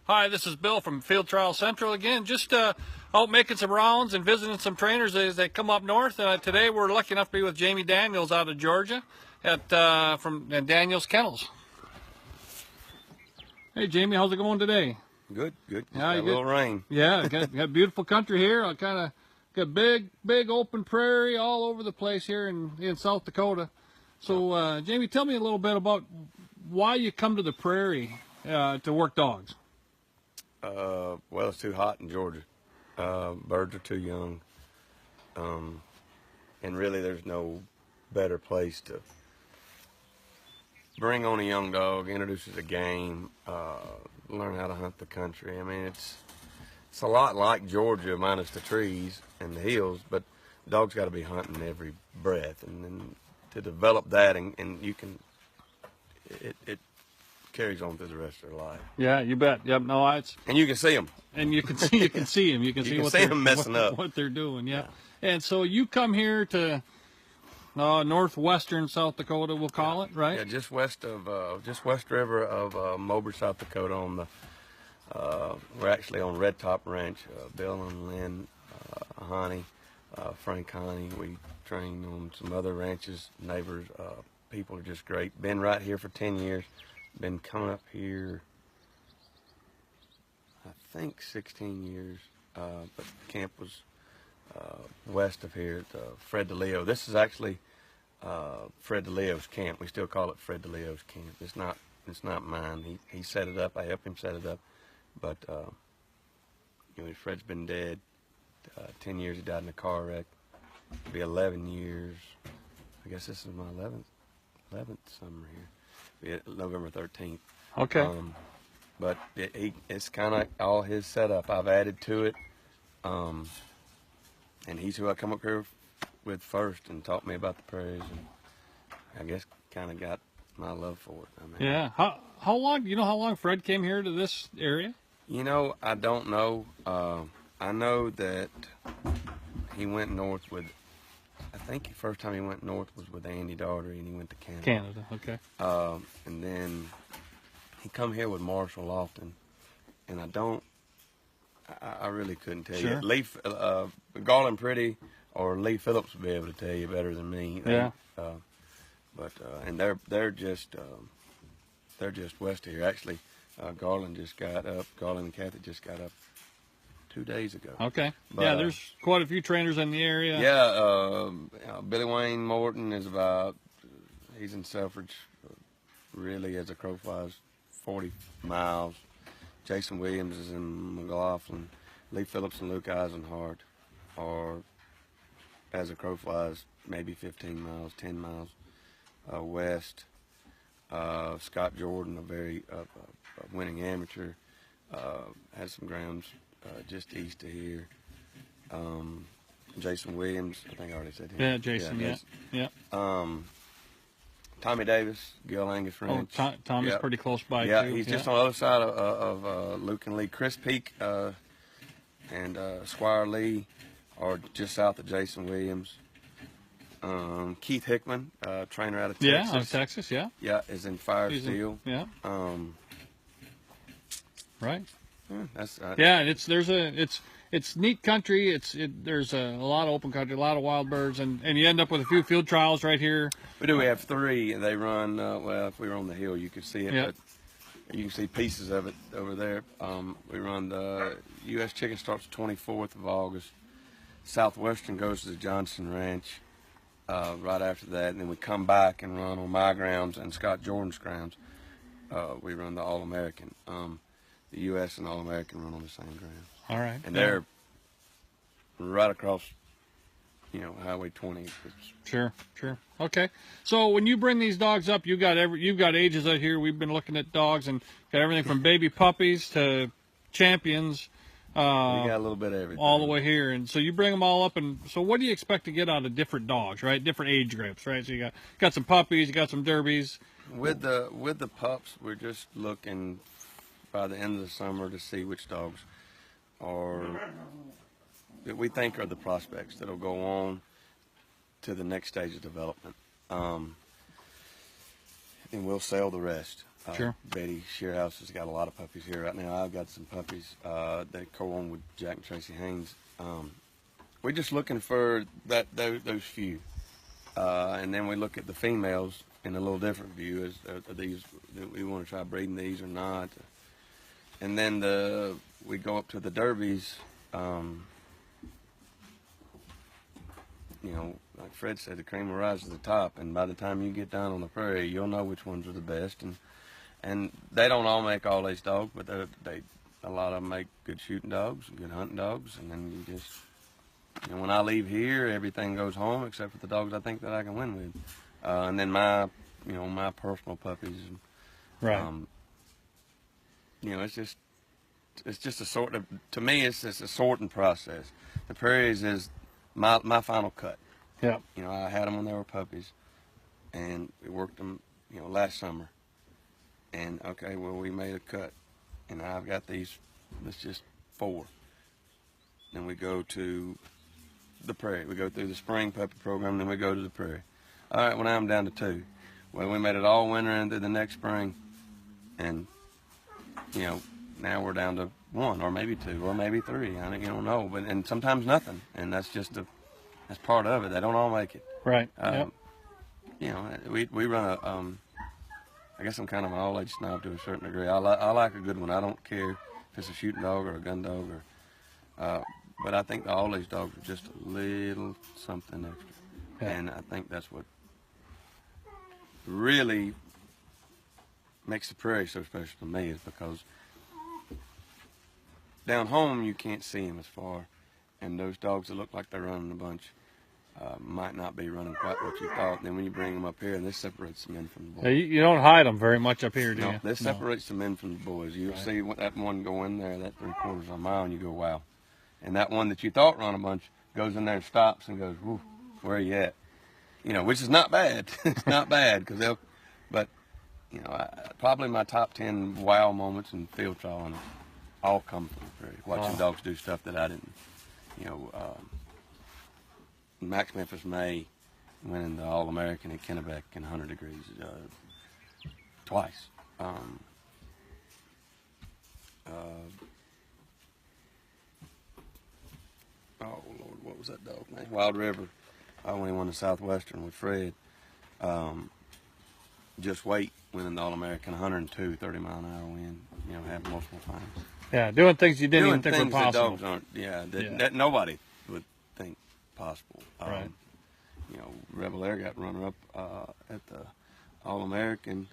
Hi, this is Bill from Field Trial Central again. Just out making some rounds and visiting some trainers as they come up north. Today we're lucky enough to be with Jamie Daniels out of Georgia at from Daniels Kennels. Hey Jamie, how's it going today? Good. Just Yeah, got a little rain. Yeah, got beautiful country here. I kind of got big open prairie all over the place here in South Dakota. So Jamie, tell me a little bit about why you come to the prairie to work dogs. Well, it's too hot in Georgia. Birds are too young. And really there's no better place to bring on a young dog, introduce it to game, learn how to hunt the country. I mean, it's a lot like Georgia minus the trees and the hills, but the dog's got to be hunting every breath. And then to develop that, and you can, it carries on through the rest of their life. Yeah, you bet. Yep. No, it's And you can see them. and you can see them. You can see what they're them messing up. what they're doing. Yeah. And so you come here to northwestern South Dakota, we'll call it, right? Yeah, just west river of Mowbray, South Dakota. On the we're actually on Red Top Ranch. Bill and Lynn Honey, Frank Honey. We train on some other ranches. Neighbors, people are just great. Been right here for 10 years. Been coming up here, I think 16 years. But the camp was west of here at Fred DeLeo. This is actually Fred DeLeo's camp. We still call it Fred DeLeo's camp. It's not mine. He set it up. I helped him set it up. But Fred's been dead 10 years. He died in a car wreck. It'll be 11 years. I guess this is my 11th summer here. It'll be November 13th. Okay. But it's kind of all his setup. I've added to it. And he's who I come up here with first and taught me about the prairies, and I guess kind of got my love for it. I mean, Yeah. How long? You know how long Fred came here to this area? I don't know. I know that he went north with. I think the first time he went north was with Andy Daugherty, and he went to Canada. Canada. Okay. And then he come here with Marshall Lofton, and I really couldn't tell Sure. you. Lee, Garland Pretty or Lee Phillips would be able to tell you better than me. Yeah. And they're just west of here. Actually, Garland and Kathy just got up 2 days ago. Okay. But, yeah, there's quite a few trainers in the area. Yeah, Billy Wayne Morton he's in Selfridge, really, as a crow flies, 40 miles. Jason Williams is in McLaughlin. Lee Phillips and Luke Eisenhart are, as a crow flies, maybe 15 miles, 10 miles west. Scott Jordan, a very winning amateur, has some grounds just east of here. Jason Williams, I think I already said him. Yeah, Jason. Yeah. Tommy Davis, Gil Angus Ranch. Tommy's pretty close by Yeah, too. he's just on the other side of Luke and Lee. Chris Peak and Squire Lee are just south of Jason Williams. Keith Hickman, trainer out of Texas. Yeah, out of Texas. Yeah. Yeah, is in Fire Steel. Yeah. Right. That's Yeah, it's neat country. There's a lot of open country, a lot of wild birds, and you end up with a few field trials right here. We have 3. They run. Well, if we were on the hill, you could see it. Yep. But you can see pieces of it over there. We run the U.S. Chicken starts 24th of August. Southwestern goes to the Johnson Ranch right after that, and then we come back and run on my grounds and Scott Jordan's grounds. We run the All-American. The U.S. and All-American run on the same ground. All right. And they're right across, Highway 20. Sure. Okay. So when you bring these dogs up, you've got ages out here. We've been looking at dogs and got everything from baby puppies to champions. We got a little bit of everything. All the way here, and so you bring them all up, and so what do you expect to get out of different dogs, right? Different age groups, right? So you got some puppies, you got some derbies. With the pups, we're just looking by the end of the summer to see which dogs that we think are the prospects that'll go on to the next stage of development. And we'll sell the rest. Sure. Betty Shearhouse has got a lot of puppies here right now. I've got some puppies that co-own with Jack and Tracy Haynes. We're just looking for those few, and then we look at the females in a little different view. Are these, do we want to try breeding these or not? And then we go up to the derbies. You know, like Fred said, the cream will rise to the top, and by the time you get down on the prairie, you'll know which ones are the best. And they don't all make all age dogs, but a lot of them make good shooting dogs, good hunting dogs. And then you just, you know, when I leave here, everything goes home except for the dogs I think that I can win with. And then my personal puppies. Right. You know, it's just a sort of, to me, it's just a sorting process. The prairies is my final cut. Yeah. You know, I had them when they were puppies, and we worked them, you know, last summer. And okay, well, we made a cut, and I've got these. Let's just 4. Then we go to the prairie. We go through the spring puppy program, then we go to the prairie. All right, well, now I'm down to 2. Well, we made it all winter into the next spring, and you know, now we're down to 1 or maybe 2 or maybe 3. I don't, you don't know, but and sometimes nothing, and that's that's part of it. They don't all make it. Right. Yep. You know, we run a. I guess I'm kind of an all-age snob to a certain degree. I like a good one. I don't care if it's a shooting dog or a gun dog, but I think the all-age dogs are just a little something extra, and I think that's what really makes the prairie so special to me, is because down home you can't see them as far, and those dogs that look like they're running a bunch might not be running quite what you thought. And then when you bring them up here, and this separates the men from the boys. You don't hide them very much up here, do No, you? this separates the men from the boys. You'll see that one go in there, that 3/4 of a mile, and you go, wow. And that one that you thought run a bunch goes in there and stops and goes, whoo, where are you at? You know, which is not bad. It's not bad, because but, you know, probably my top 10 wow moments in field trialing all come from the prairie. Watching dogs do stuff that I didn't, you know. Max Memphis May winning the All-American at Kennebec in 100 degrees twice. Oh Lord, what was that dog name? Wild River. When he won the Southwestern with Fred. Just Wait winning the All-American 102 30-mile-an-hour wind. You know, had multiple times. Yeah, doing things you didn't even think were things that possible. dogs aren't. That nobody would think possible. Right. You know, Rebel Air got runner-up at the All-American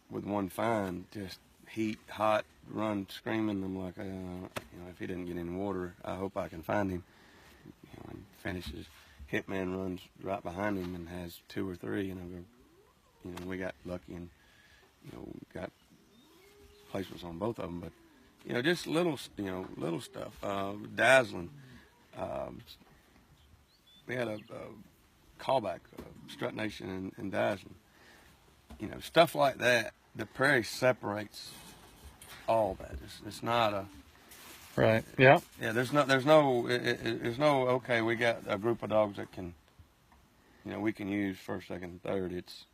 with one fine, just hot, run screaming. I'm like, you know, if he didn't get any water, I hope I can find him. You know, and finishes. Hitman runs right behind him and has 2 or 3, and I go, you know, we got lucky and, you know, got placements on both of them, but, you know, just little stuff. Dazzling. We had a callback, Strut Nation and Dazzling. You know, stuff like that. The prairie separates all that. It's not a. Right. Yeah. Yeah. There's no. Okay, we got a group of dogs that can. You know, we can use first, second, and third. It's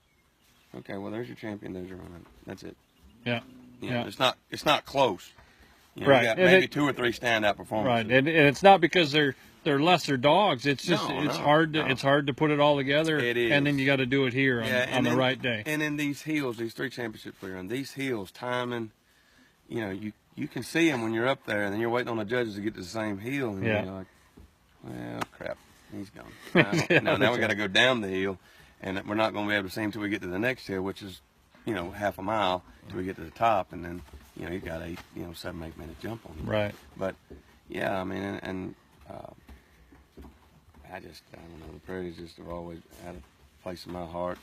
okay. Well, there's your champion. There's your runner. That's it. Yeah. You know, it's not close. You know, right. We got maybe 2 or 3 standout performances. Right, and it's not because they're lesser dogs. It's just it's hard to put it all together. It is. And then you got to do it here on the right day. And in these hills, these 3 championships we run, these hills, timing, you know, you can see them when you're up there, and then you're waiting on the judges to get to the same hill, and you're like, well, crap, he's gone. Now we got to go down the hill, and we're not going to be able to see him until we get to the next hill, which is, you know, half a mile till we get to the top, and then, you know, you got 7, 8 minute jump on him. Right. But yeah, I mean, and I don't know. The prairies just have always had a place in my heart.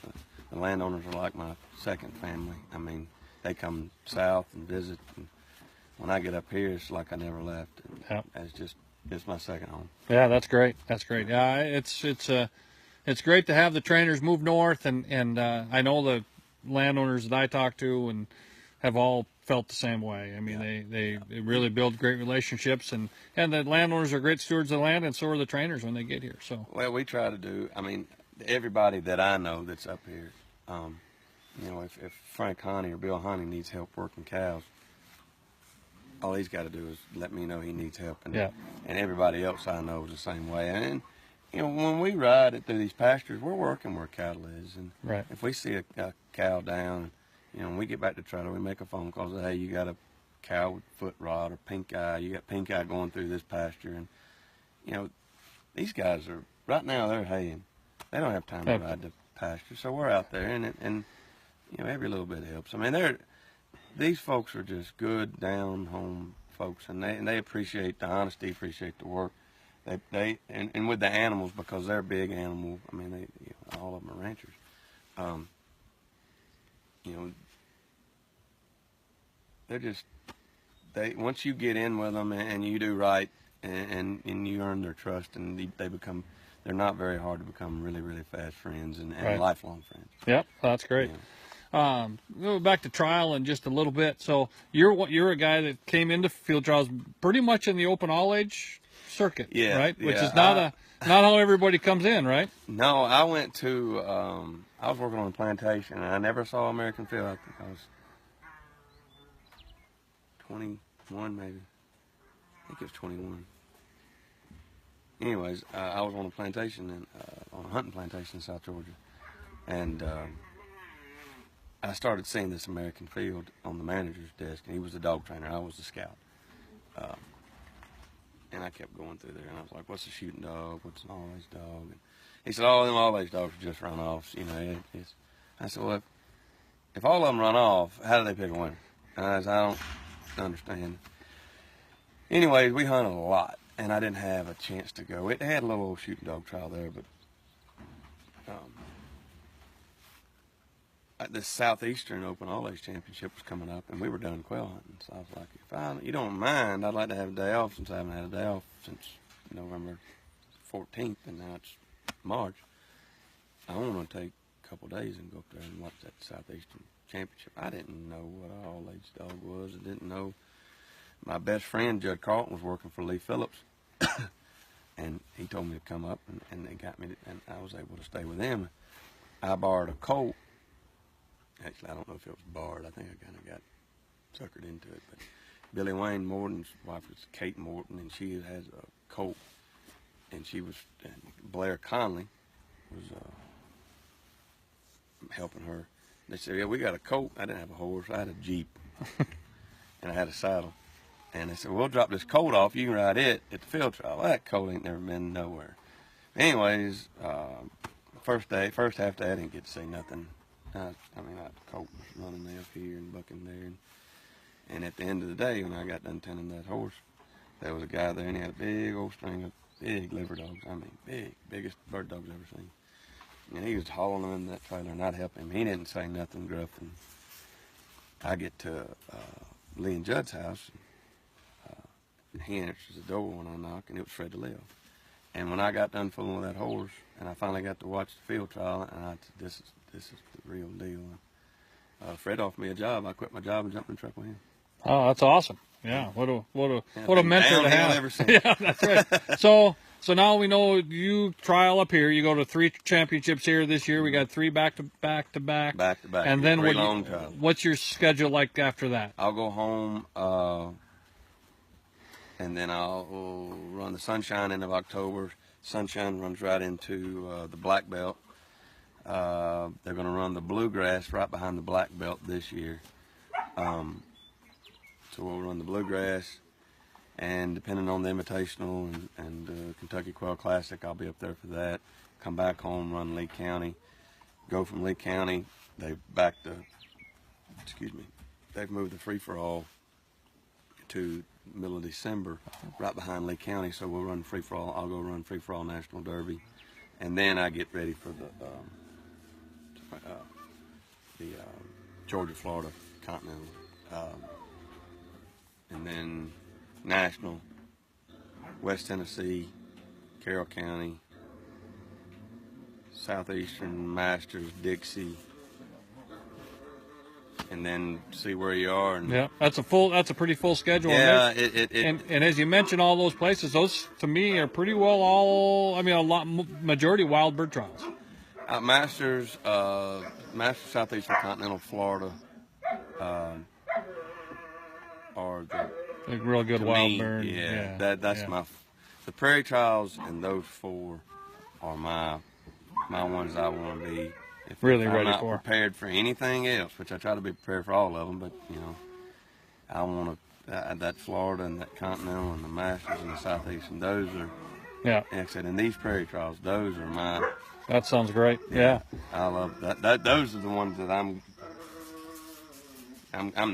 The landowners are like my second family. I mean, they come south and visit, and when I get up here, it's like I never left. And it's my second home. Yeah, that's great. That's great. Yeah, it's great to have the trainers move north, and I know the landowners that I talk to and have all felt the same way. I mean, they really build great relationships, and the landowners are great stewards of the land, and so are the trainers when they get here. So well, we try to do. I mean, everybody that I know that's up here, You know, if Frank Honey or Bill Honey needs help working cows, all he's got to do is let me know he needs help, and and everybody else I know is the same way. And you know, when we ride it through these pastures, we're working where cattle is, and if we see a cow down, you know, when we get back to trailer, we make a phone call, say, hey, you got a cow with foot rot or pink eye, you got pink eye going through this pasture, and you know, these guys are right now they're haying, they don't have time to ride the pasture, so we're out there, and you know, every little bit helps. I mean, these folks are just good down home folks, and they appreciate the honesty, appreciate the work. And with the animals, because they're big animal. I mean, you know, all of them are ranchers. You know, they're just once you get in with them and you do right and you earn their trust, and they're not very hard to become really, really fast friends and lifelong friends. Yep, that's great. Yeah. Go back to trial in just a little bit. So you're a guy that came into field trials pretty much in the open all age circuit, right? Which is not how everybody comes in, right? No, I went to I was working on a plantation, and I never saw American field. I think I was 21, maybe. I think it was 21. Anyways, I was on a plantation on a hunting plantation in South Georgia, and I started seeing this American field on the manager's desk, and he was the dog trainer. I was the scout. And I kept going through there, and I was like, what's a shooting dog? What's an all-age dog? And he said, oh, them all-age dogs are just run-offs. You know, I said, well, if all of them run off, how do they pick a winner? And I said, I don't understand. Anyways, we hunted a lot, and I didn't have a chance to go. It had a little old shooting dog trial there, but the Southeastern Open All-Age Championship was coming up, and we were done quail hunting. So I was like, if you don't mind, I'd like to have a day off, since I haven't had a day off since November 14th, and now it's March. I want to take a couple days and go up there and watch that Southeastern Championship. I didn't know what an all-age dog was. I didn't know. My best friend, Judd Carlton, was working for Lee Phillips, and he told me to come up, and they got me, and I was able to stay with them. I borrowed a colt. Actually, I don't know if it was barred. I think I kind of got suckered into it. But Billy Wayne Morton's wife was Kate Morton, and she has a colt. And Blair Conley was helping her. They said, yeah, we got a colt. I didn't have a horse. I had a Jeep, and I had a saddle. And they said, we'll drop this colt off. You can ride it at the field trial. Well, that colt ain't never been nowhere. Anyways, first half day, I didn't get to see nothing. The colt was running there up here and bucking there. And at the end of the day, when I got done tending that horse, there was a guy there, and he had a big old string of big liver dogs. I mean, biggest bird dogs I've ever seen. And he was hauling them in that trailer, and I'd help him. He didn't say nothing gruff. And I get to Lee and Judd's house. He answers the door when I knock, and it was Fred DeLeo. And when I got done fooling with that horse, and I finally got to watch the field trial, and I said, this is the real deal. Fred offered me a job. I quit my job and jumped in the truck with him. Oh, that's awesome! Yeah, what a mentor to have. Ever since. Yeah, that's right. So now we know you trial up here. You go to 3 championships here this year. We got 3 back to back. And then what's your schedule like after that? I'll go home, and then I'll run the Sunshine end of October. Sunshine runs right into the Black Belt. They're going to run the Bluegrass right behind the Black Belt this year. So we'll run the Bluegrass, and depending on the Invitational and Kentucky Quail Classic, I'll be up there for that. Come back home, run Lee County. Go from Lee County, they've moved the free-for-all to middle of December, right behind Lee County, so we'll run free-for-all. I'll go run free-for-all National Derby, and then I get ready for the Georgia-Florida Continental, and then National, West Tennessee, Carroll County, Southeastern Masters, Dixie, and then see where you are. And yeah, that's a pretty full schedule. Yeah, and as you mentioned, all those places, those to me are pretty well majority wild bird trials. Masters, Master Southeastern Continental Florida are A real good to wild me, bird. yeah, that's yeah. the prairie trials, and those 4 are my ones I want to be. If Really I'm ready not for. prepared for anything else, which I try to be prepared for all of them, but I want to that Florida and that Continental and the Masters and the Southeastern. Those are, Yeah, like I said, in these prairie trials, those are mine. that sounds great. Yeah. I love that. Those are the ones that I'm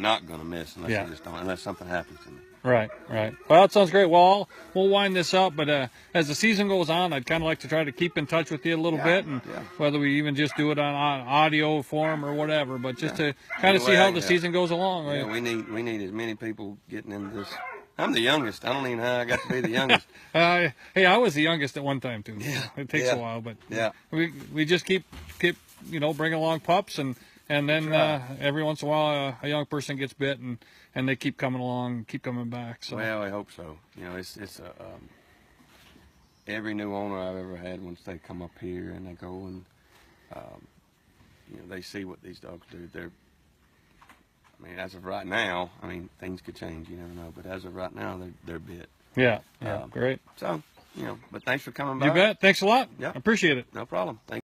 not going to miss unless Yeah. I just don't, unless something happens to me. Right, right. Well, that sounds great. Well, we'll wind this up, but as the season goes on, I'd kind of like to try to keep in touch with you a little bit, and whether we even just do it on audio form or whatever, but just to kind of see how the season goes along. Yeah, Right? we need as many people getting into this. I'm the youngest. I don't even know how I got to be the youngest. Hey, I was the youngest at one time too. Yeah, So it takes a while, but yeah, we just keep bringing along pups, and then every once in a while a young person gets bit, and they keep coming along, keep coming back. So well, I hope so. It's every new owner I've ever had, once they come up here and they go and they see what these dogs do. As of right now, things could change. You never know. But as of right now, they're bit. yeah, great. So, but thanks for coming by. You bet. Thanks a lot. Yeah. I appreciate it. No problem. Thank